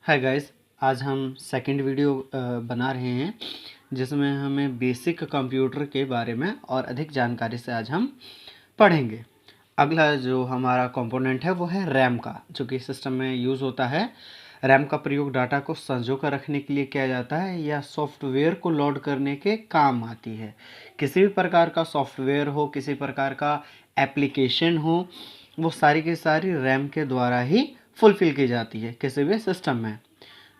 Hi guys. आज हम second video बना रहे हैं जिसमें हमें बेसिक कंप्यूटर के बारे में और अधिक जानकारी से आज हम पढ़ेंगे। अगला जो हमारा कंपोनेंट है वो है रैम का, जो कि सिस्टम में यूज़ होता है। रैम का प्रयोग डाटा को संजो कर रखने के लिए किया जाता है या सॉफ्टवेयर को लोड करने के काम आती है। किसी भी प्रकार का सॉफ्टवेयर हो, किसी प्रकार का एप्लीकेशन हो, वो सारी की सारी रैम के द्वारा ही फुलफ़िल की जाती है किसी भी सिस्टम में।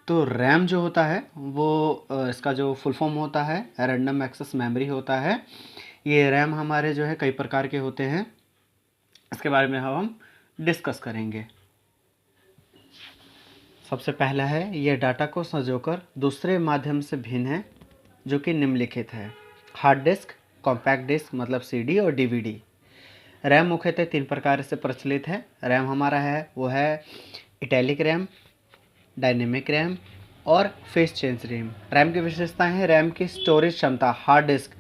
तो रैम जो होता है वो इसका जो फुल फॉर्म होता है रैंडम एक्सेस मेमोरी होता है। ये रैम हमारे जो है कई प्रकार के होते हैं, इसके बारे में हम डिस्कस करेंगे। सबसे पहला है, ये डाटा को संजोकर दूसरे माध्यम से भिन्न है, जो कि निम्नलिखित है। हार्ड डिस्क, कॉम्पैक्ट डिस्क मतलब सीडी और डीवीडी। रैम मुख्यतः तीन प्रकार से प्रचलित है। रैम हमारा है वो है इटैलिक रैम, डायनेमिक रैम और फेस चेंज रैम। रैम की विशेषताएं हैं, रैम की स्टोरेज क्षमता हार्ड डिस्क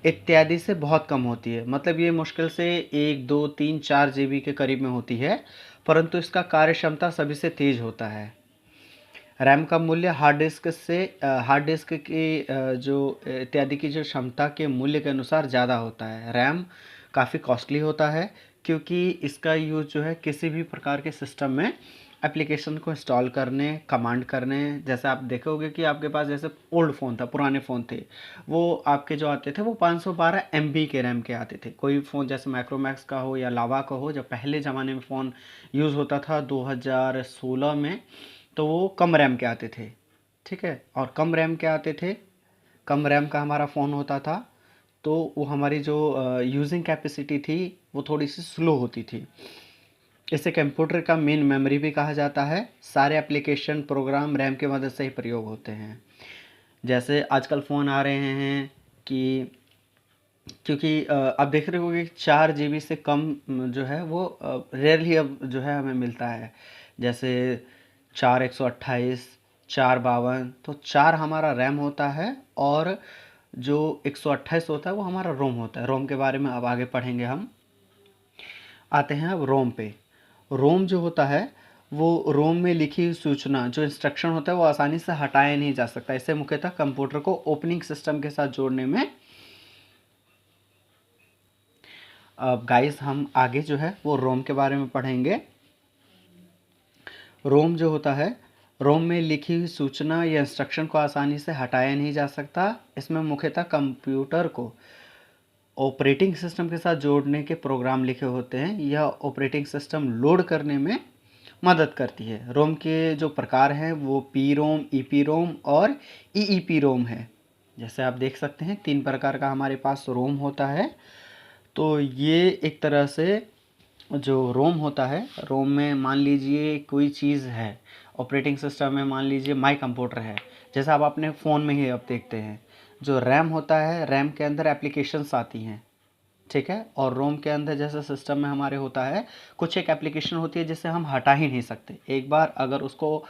इत्यादि से बहुत कम होती है। मतलब ये मुश्किल से 1, 2, 3, 4 GB के करीब में होती है, परंतु इसका कार्य क्षमता सभी से तेज होता है। रैम का मूल्य हार्ड डिस्क की जो इत्यादि की जो क्षमता के मूल्य के अनुसार ज़्यादा होता है। रैम काफ़ी कॉस्टली होता है क्योंकि इसका यूज़ जो है किसी भी प्रकार के सिस्टम में एप्लीकेशन को इंस्टॉल करने, कमांड करने, जैसे आप देखोगे कि आपके पास जैसे ओल्ड फ़ोन था, पुराने फ़ोन थे, वो आपके जो आते थे वो 512 MB के रैम के आते थे। कोई फ़ोन जैसे माइक्रोमैक्स का हो या लावा का हो, जब पहले ज़माने में फ़ोन यूज़ होता था 2016 में, तो वो कम रैम के आते थे। ठीक है, और कम रैम के आते थे, कम रैम का हमारा फ़ोन होता था, तो वो हमारी जो यूजिंग कैपेसिटी थी वो थोड़ी सी स्लो होती थी। इसे कंप्यूटर का मेन मेमोरी भी कहा जाता है। सारे एप्लीकेशन प्रोग्राम रैम की मदद से ही प्रयोग होते हैं। जैसे आजकल फ़ोन आ रहे हैं कि क्योंकि आप देख रहे होंगे 4 GB से कम जो है वो रेयरली अब जो है हमें मिलता है। जैसे 4 128, 4 52, तो 4 हमारा रैम होता है और जो 128 होता है वो हमारा रोम होता है। रोम के बारे में अब आगे पढ़ेंगे हम। आते हैं अब रोम पे। रोम जो होता है वो रोम में लिखी हुई सूचना, जो इंस्ट्रक्शन होता है वो आसानी से हटाया नहीं जा सकता। इसे मुख्यतः कंप्यूटर को ओपनिंग सिस्टम के साथ जोड़ने में। अब गाइस हम आगे जो है वो रोम के बारे में पढ़ेंगे। रोम जो होता है, रोम में लिखी हुई सूचना या इंस्ट्रक्शन को आसानी से हटाया नहीं जा सकता। इसमें मुख्यतः कंप्यूटर को ऑपरेटिंग सिस्टम के साथ जोड़ने के प्रोग्राम लिखे होते हैं। यह ऑपरेटिंग सिस्टम लोड करने में मदद करती है। रोम के जो प्रकार हैं वो P ROM, E P ROM और ई ई पी रोम है। जैसे आप देख सकते हैं 3 प्रकार का हमारे पास रोम होता है। तो ये एक तरह से जो रोम होता है, रोम में मान लीजिए कोई चीज़ है, ऑपरेटिंग सिस्टम में मान लीजिए माई कंप्यूटर है, जैसा आप अपने फ़ोन में ही अब देखते हैं। जो रैम होता है, रैम के अंदर एप्लीकेशंस आती हैं, ठीक है, और रोम के अंदर जैसे सिस्टम में हमारे होता है कुछ एक एप्लीकेशन होती है जिसे हम हटा ही नहीं सकते। एक बार अगर उसको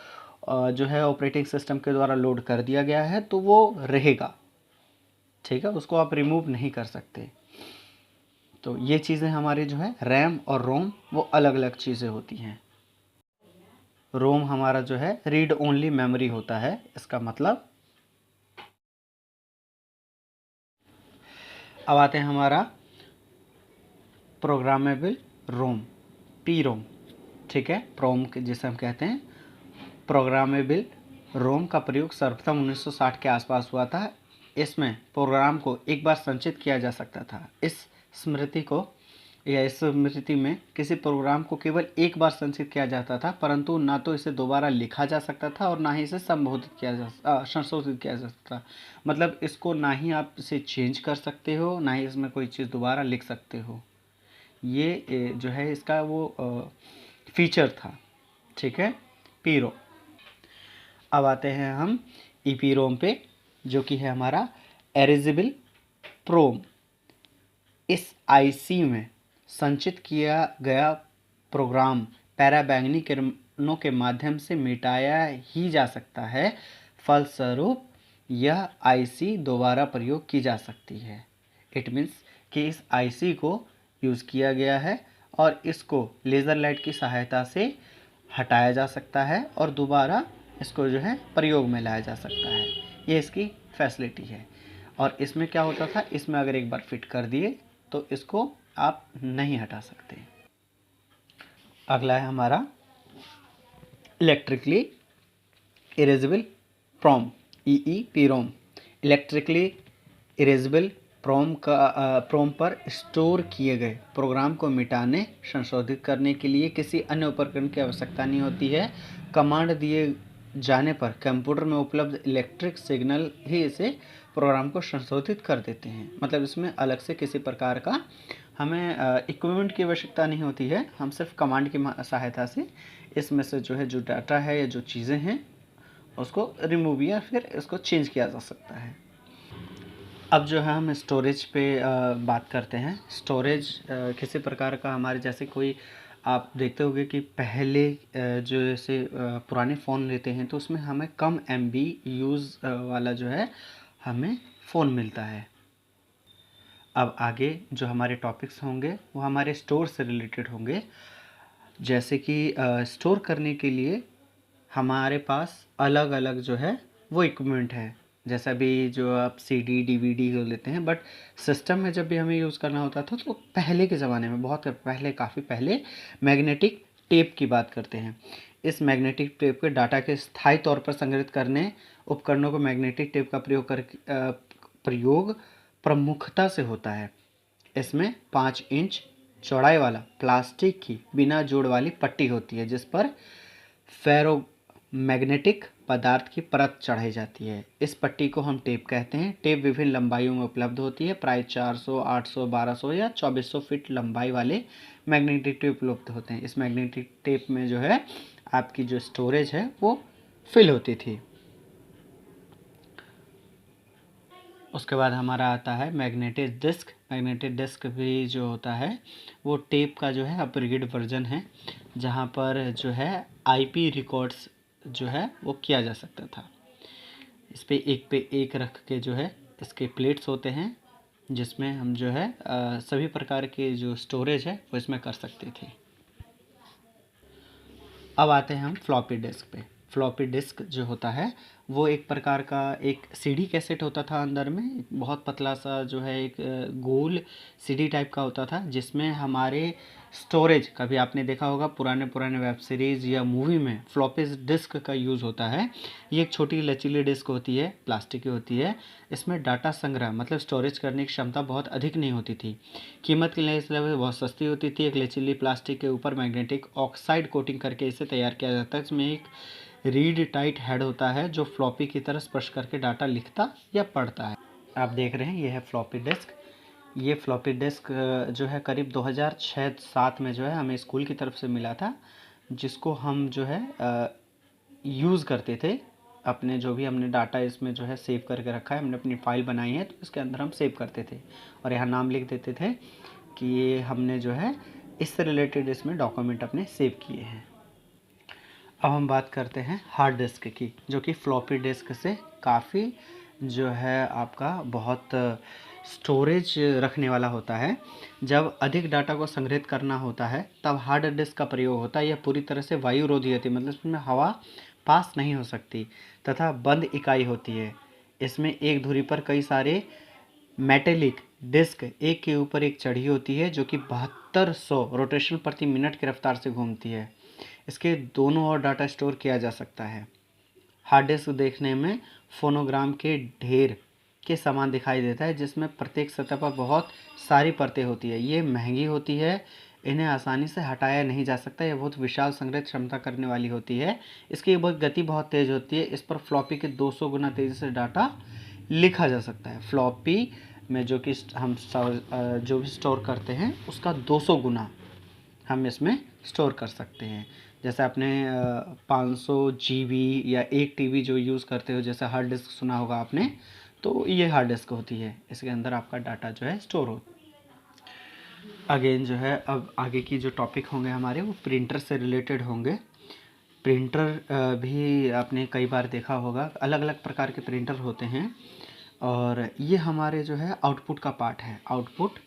जो है ऑपरेटिंग सिस्टम के द्वारा लोड कर दिया गया है तो वो रहेगा, ठीक है, उसको आप रिमूव नहीं कर सकते। तो ये चीज़ें हमारी जो है रैम और रोम वो अलग अलग चीज़ें होती हैं। रोम हमारा जो है रीड ओनली मेमोरी होता है। इसका मतलब अब आते हैं हमारा प्रोग्रामेबल रोम, पी रोम, ठीक है, प्रोम जिसे हम कहते हैं। प्रोग्रामेबल रोम का प्रयोग सर्वप्रथम 1960 के आसपास हुआ था। इसमें प्रोग्राम को एक बार संचित किया जा सकता था। इस स्मृति में किसी प्रोग्राम को केवल एक बार संचित किया जाता था, परंतु ना तो इसे दोबारा लिखा जा सकता था और ना ही इसे संशोधित किया जा सकता। मतलब इसको ना ही आप इसे चेंज कर सकते हो, ना ही इसमें कोई चीज़ दोबारा लिख सकते हो। ये जो है इसका वो फीचर था, ठीक है, पीरो। अब आते हैं हम ईपी रोम पे, जो कि है हमारा एरेजेबल प्रोम। इस आईसी में संचित किया गया प्रोग्राम पैराबैंगनी किरणों के माध्यम से मिटाया ही जा सकता है। फलस्वरूप यह आईसी दोबारा प्रयोग की जा सकती है। इट मीन्स कि इस आईसी को यूज़ किया गया है और इसको लेज़र लाइट की सहायता से हटाया जा सकता है और दोबारा इसको जो है प्रयोग में लाया जा सकता है। ये इसकी फैसिलिटी है। और इसमें क्या होता था, इसमें अगर एक बार फिट कर दिए तो इसको आप नहीं हटा सकते। अगला है हमारा इलेक्ट्रिकली इरेजेबल प्रोम, EEPROM। इलेक्ट्रिकली इरेजेबल प्रोम पर स्टोर किए गए प्रोग्राम को मिटाने, संशोधित करने के लिए किसी अन्य उपकरण की आवश्यकता नहीं होती है। कमांड दिए जाने पर कंप्यूटर में उपलब्ध इलेक्ट्रिक सिग्नल ही इसे प्रोग्राम को संशोधित कर देते हैं। मतलब इसमें अलग से किसी प्रकार का हमें इक्विपमेंट की आवश्यकता नहीं होती है। हम सिर्फ कमांड की सहायता से इसमें से जो है जो डाटा है या जो चीज़ें हैं उसको रिमूव या फिर इसको चेंज किया जा सकता है। अब जो है हम स्टोरेज पे बात करते हैं। स्टोरेज किसी प्रकार का हमारे जैसे कोई आप देखते होंगे कि पहले जो जैसे पुराने फ़ोन लेते हैं तो उसमें हमें कम MB यूज़ वाला जो है हमें फ़ोन मिलता है। अब आगे जो हमारे टॉपिक्स होंगे वो हमारे स्टोर से रिलेटेड होंगे। जैसे कि स्टोर करने के लिए हमारे पास अलग अलग जो है वो इक्विपमेंट है। जैसा अभी जो आप CD DVD लेते हैं, बट सिस्टम में जब भी हमें यूज़ करना होता था तो पहले के ज़माने में, बहुत पहले, काफ़ी पहले मैग्नेटिक टेप की बात करते हैं। इस मैग्नेटिक टेप के डाटा के स्थायी तौर पर संग्रहित करने उपकरणों को मैग्नेटिक टेप का प्रयोग प्रमुखता से होता है। इसमें 5 इंच चौड़ाई वाला प्लास्टिक की बिना जोड़ वाली पट्टी होती है जिस पर फेरोमैग्नेटिक पदार्थ की परत चढ़ाई जाती है। इस पट्टी को हम टेप कहते हैं। टेप विभिन्न लंबाइयों में उपलब्ध होती है। प्राय 400, 800, 1200 या 2400 फीट लंबाई वाले मैग्नेटिक टेप उपलब्ध होते हैं। इस मैग्नेटिक टेप में जो है आपकी जो स्टोरेज है वो फिल होती थी। उसके बाद हमारा आता है मैग्नेटिक डिस्क। मैग्नेटिक डिस्क भी जो होता है वो टेप का जो है अपग्रेड वर्जन है, जहाँ पर जो है IP रिकॉर्ड्स जो है वो किया जा सकता था। इस पे एक रख के जो है इसके प्लेट्स होते हैं जिसमें हम जो है सभी प्रकार के जो स्टोरेज है वो इसमें कर सकते थे। अब आते हैं हम फ्लॉपी डिस्क पे। फ्लॉपी डिस्क जो होता है वो एक प्रकार का एक CD कैसेट होता था। अंदर में बहुत पतला सा जो है एक गोल CD टाइप का होता था जिसमें हमारे स्टोरेज, कभी आपने देखा होगा पुराने पुराने वेब सीरीज़ या मूवी में फ्लॉपी डिस्क का यूज़ होता है। ये एक छोटी लचीली डिस्क होती है, प्लास्टिक की होती है। इसमें डाटा संग्रह मतलब स्टोरेज करने की क्षमता बहुत अधिक नहीं होती थी। कीमत के लिए इसलिए बहुत सस्ती होती थी। एक लचीली प्लास्टिक के ऊपर मैग्नेटिक ऑक्साइड कोटिंग करके इसे तैयार किया जाता है। इसमें एक रीड टाइट हेड होता है जो फ्लॉपी की तरह स्पर्श करके डाटा लिखता या पढ़ता है। आप देख रहे हैं ये है फ्लॉपी डिस्क। ये फ्लॉपी डिस्क जो है करीब 2006-07 में जो है हमें स्कूल की तरफ से मिला था, जिसको हम जो है यूज़ करते थे। अपने जो भी हमने डाटा इसमें जो है सेव करके रखा है, हमने अपनी फ़ाइल बनाई है तो इसके अंदर हम सेव करते थे और यहाँ नाम लिख देते थे कि ये हमने जो है इससे रिलेटेड इसमें डॉक्यूमेंट अपने सेव किए हैं। अब हम बात करते हैं हार्ड डिस्क की, जो कि फ्लॉपी डिस्क से काफ़ी जो है आपका बहुत स्टोरेज रखने वाला होता है। जब अधिक डाटा को संग्रहित करना होता है तब हार्ड डिस्क का प्रयोग होता है। यह पूरी तरह से वायु रोधी होती है, मतलब इसमें हवा पास नहीं हो सकती तथा बंद इकाई होती है। इसमें एक धुरी पर कई सारे मेटेलिक डिस्क एक के ऊपर एक चढ़ी होती है जो कि 7200 रोटेशन प्रति मिनट की रफ्तार से घूमती है। इसके दोनों ओर डाटा स्टोर किया जा सकता है। हार्ड डिस्क देखने में फोनोग्राम के ढेर के समान दिखाई देता है जिसमें प्रत्येक सतह पर बहुत सारी परतें होती है। ये महंगी होती है, इन्हें आसानी से हटाया नहीं जा सकता। यह बहुत विशाल संग्रहित क्षमता करने वाली होती है। इसकी गति बहुत तेज़ होती है। इस पर फ्लॉपी के 200 गुना तेज़ी से डाटा लिखा जा सकता है। फ्लॉपी में जो कि हम जो भी स्टोर करते हैं उसका 200 गुना हम इसमें स्टोर कर सकते हैं। जैसे आपने 500 GB या 1 TB जो यूज़ करते हो, जैसे हार्ड डिस्क सुना होगा आपने, तो ये हार्ड डिस्क होती है। इसके अंदर आपका डाटा जो है स्टोर हो। अगेन जो है अब आगे की जो टॉपिक होंगे हमारे वो प्रिंटर से रिलेटेड होंगे। प्रिंटर भी आपने कई बार देखा होगा, अलग अलग प्रकार के प्रिंटर होते हैं और ये हमारे जो है आउटपुट का पार्ट है। आउटपुट,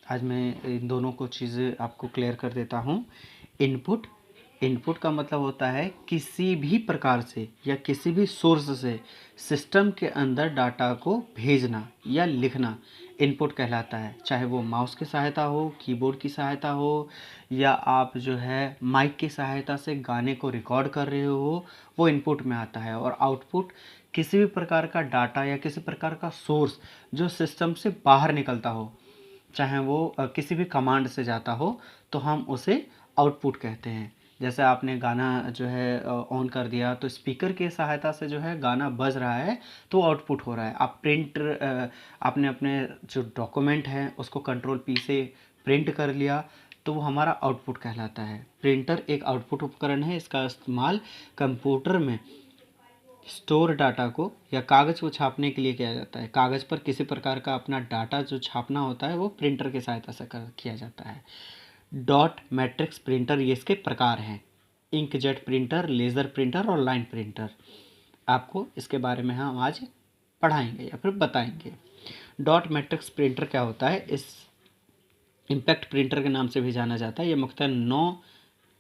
आज मैं इन दोनों को चीज़ें आपको क्लियर कर देता हूँ। इनपुट इनपुट का मतलब होता है किसी भी प्रकार से या किसी भी सोर्स से सिस्टम के अंदर डाटा को भेजना या लिखना इनपुट कहलाता है। चाहे वो माउस की सहायता हो, कीबोर्ड की सहायता हो, या आप जो है माइक की सहायता से गाने को रिकॉर्ड कर रहे हो, वो इनपुट में आता है। और आउटपुट किसी भी प्रकार का डाटा या किसी प्रकार का सोर्स जो सिस्टम से बाहर निकलता हो, चाहे वो किसी भी कमांड से जाता हो, तो हम उसे आउटपुट कहते हैं। जैसे आपने गाना जो है ऑन कर दिया, तो स्पीकर की सहायता से जो है गाना बज रहा है, तो आउटपुट हो रहा है। आप आपने अपने जो डॉक्यूमेंट है उसको कंट्रोल पी से प्रिंट कर लिया, तो वो हमारा आउटपुट कहलाता है। प्रिंटर एक आउटपुट उपकरण है। इसका इस्तेमाल कंप्यूटर में स्टोर डाटा को या कागज़ को छापने के लिए किया जाता है। कागज़ पर किसी प्रकार का अपना डाटा जो छापना होता है वो प्रिंटर की सहायता से किया जाता है। डॉट मैट्रिक्स प्रिंटर ये इसके प्रकार हैं: इंकजेट प्रिंटर, लेज़र प्रिंटर और लाइन प्रिंटर। आपको इसके बारे में हम आज पढ़ाएंगे या फिर बताएंगे। डॉट मैट्रिक्स प्रिंटर क्या होता है? इस इम्पैक्ट प्रिंटर के नाम से भी जाना जाता है। यह मुख्यतः 9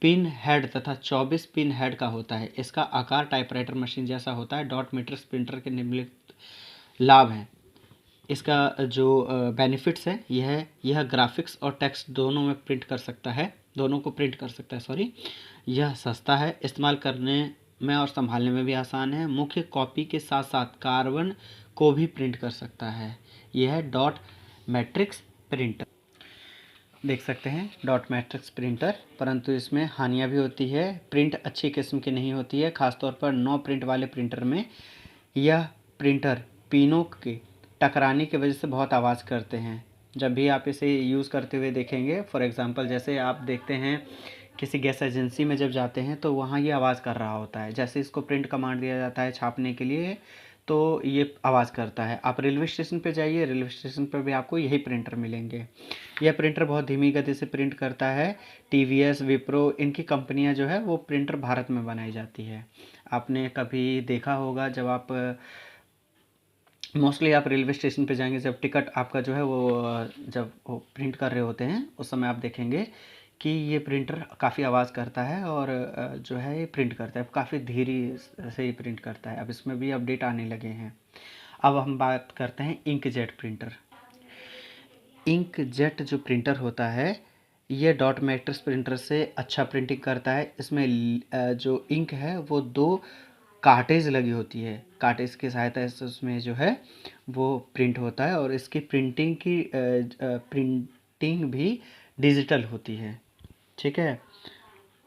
पिन हेड तथा 24 पिन हेड का होता है। इसका आकार टाइपराइटर मशीन जैसा होता है। डॉट मैट्रिक्स प्रिंटर के निम्नलिखित लाभ हैं। इसका जो बेनिफिट्स है यह ग्राफिक्स और टेक्स्ट दोनों में प्रिंट कर सकता है, दोनों को प्रिंट कर सकता है, सॉरी। यह सस्ता है, इस्तेमाल करने में और संभालने में भी आसान है। मुख्य कॉपी के साथ साथ कार्बन को भी प्रिंट कर सकता है। यह है डॉट मैट्रिक्स प्रिंटर। देख सकते हैं डॉट मैट्रिक्स प्रिंटर, परंतु इसमें हानियाँ भी होती है। प्रिंट अच्छी किस्म की नहीं होती है, खासतौर पर नो प्रिंट वाले प्रिंटर में। यह प्रिंटर पिनों के टकराने की वजह से बहुत आवाज़ करते हैं। जब भी आप इसे यूज़ करते हुए देखेंगे, फॉर एग्ज़ाम्पल जैसे आप देखते हैं किसी गैस एजेंसी में जब जाते हैं तो वहाँ ये आवाज़ कर रहा होता है। जैसे इसको प्रिंट कमांड दिया जाता है छापने के लिए, तो ये आवाज़ करता है। आप रेलवे स्टेशन पे जाइए, रेलवे स्टेशन पर भी आपको यही प्रिंटर मिलेंगे। यह प्रिंटर बहुत धीमी गति से प्रिंट करता है। टीवीएस, विप्रो, इनकी कंपनियां जो है वो प्रिंटर भारत में बनाई जाती है। आपने कभी देखा होगा जब आप मोस्टली आप रेलवे स्टेशन पे जाएंगे, जब टिकट आपका जो है वो जब वो प्रिंट कर रहे होते हैं, उस समय आप देखेंगे कि ये प्रिंटर काफ़ी आवाज़ करता है और जो है ये प्रिंट करता है, काफ़ी धीरे से ही प्रिंट करता है। अब इसमें भी अपडेट आने लगे हैं। अब हम बात करते हैं इंकजेट प्रिंटर। इंकजेट जो प्रिंटर होता है ये डॉट मैट्रिक्स प्रिंटर से अच्छा प्रिंटिंग करता है। इसमें जो इंक है वो 2 कार्टेज लगी होती है। कार्टेज की सहायता से उसमें जो है वो प्रिंट होता है और इसकी प्रिंटिंग भी डिजिटल होती है। ठीक है।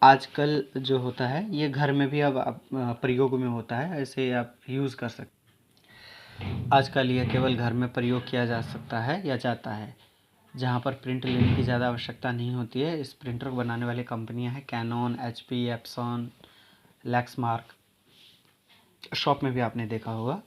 आजकल जो होता है ये घर में भी अब प्रयोग में होता है, ऐसे आप यूज़ कर सकते। आजकल यह केवल घर में प्रयोग किया जा सकता है या जाता है, जहाँ पर प्रिंट लेने की ज़्यादा आवश्यकता नहीं होती है। इस प्रिंटर को बनाने वाली कंपनियां हैं कैनन, HP, एप्सन, लैक्समार्क। शॉप में भी आपने देखा होगा।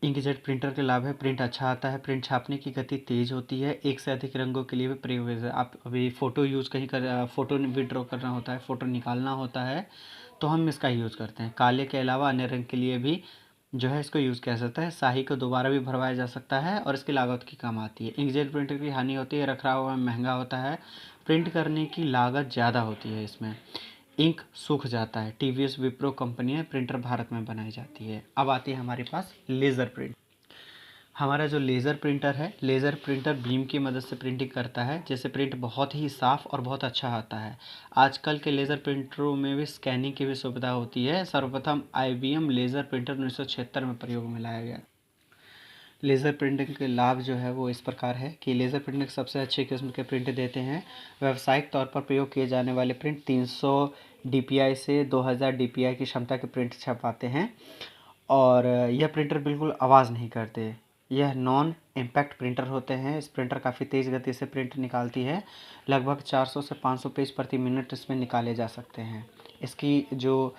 इंकजेट प्रिंटर के लाभ है: प्रिंट अच्छा आता है, प्रिंट छापने की गति तेज़ होती है, एक से अधिक रंगों के लिए भी प्रयोग है। आप अभी फ़ोटो यूज़ कहीं कर फ़ोटो विड्रॉ करना होता है, फ़ोटो निकालना होता है, तो हम इसका यूज़ करते हैं। काले के अलावा अन्य रंग के लिए भी जो है इसको यूज़ किया जाता है। स्याही को दोबारा भी भरवाया जा सकता है और इसकी लागत की कम आती है। इंकजेट प्रिंटर की हानि होती है, रखरखाव महंगा होता है, प्रिंट करने की लागत ज़्यादा होती है इसमें, इंक सूख जाता है। टीवीएस, विप्रो कंपनियां प्रिंटर भारत में बनाई जाती है। अब आती है हमारे पास लेज़र प्रिंट। हमारा जो लेज़र प्रिंटर है, लेज़र प्रिंटर बीम की मदद से प्रिंटिंग करता है, जिससे प्रिंट बहुत ही साफ़ और बहुत अच्छा आता है। आजकल के लेज़र प्रिंटरों में भी स्कैनिंग की भी सुविधा होती है। सर्वप्रथम IBM लेज़र प्रिंटर 1976 में प्रयोग में लाया गया। लेज़र प्रिंटिंग के लाभ जो है वो इस प्रकार है कि लेज़र प्रिंटिंग सबसे अच्छी किस्म के प्रिंट देते हैं। व्यावसायिक तौर पर प्रयोग किए जाने वाले प्रिंट 300 DPI से 2000 DPI की क्षमता के प्रिंट छपवाते हैं और यह प्रिंटर बिल्कुल आवाज़ नहीं करते। यह नॉन इम्पैक्ट प्रिंटर होते हैं। इस प्रिंटर काफ़ी तेज़ गति से प्रिंट निकालती है। लगभग 400 से 500 पेज प्रति मिनट इसमें निकाले जा सकते हैं। इसकी जो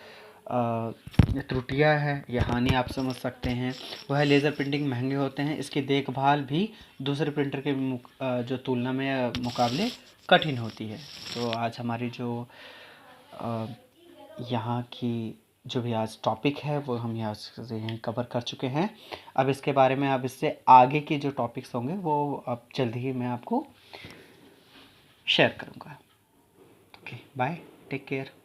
त्रुटियां है या हानि आप समझ सकते हैं, वह लेज़र प्रिंटिंग महंगे होते हैं। इसकी देखभाल भी दूसरे प्रिंटर के जो तुलना में मुकाबले कठिन होती है। तो आज हमारी जो यहाँ की जो भी आज टॉपिक है वो हम यहाँ से यहीं कवर कर चुके हैं। अब इसके बारे में अब इससे आगे के जो टॉपिक्स होंगे वो अब जल्दी ही मैं आपको शेयर करूँगा। ओके। Bye, take care.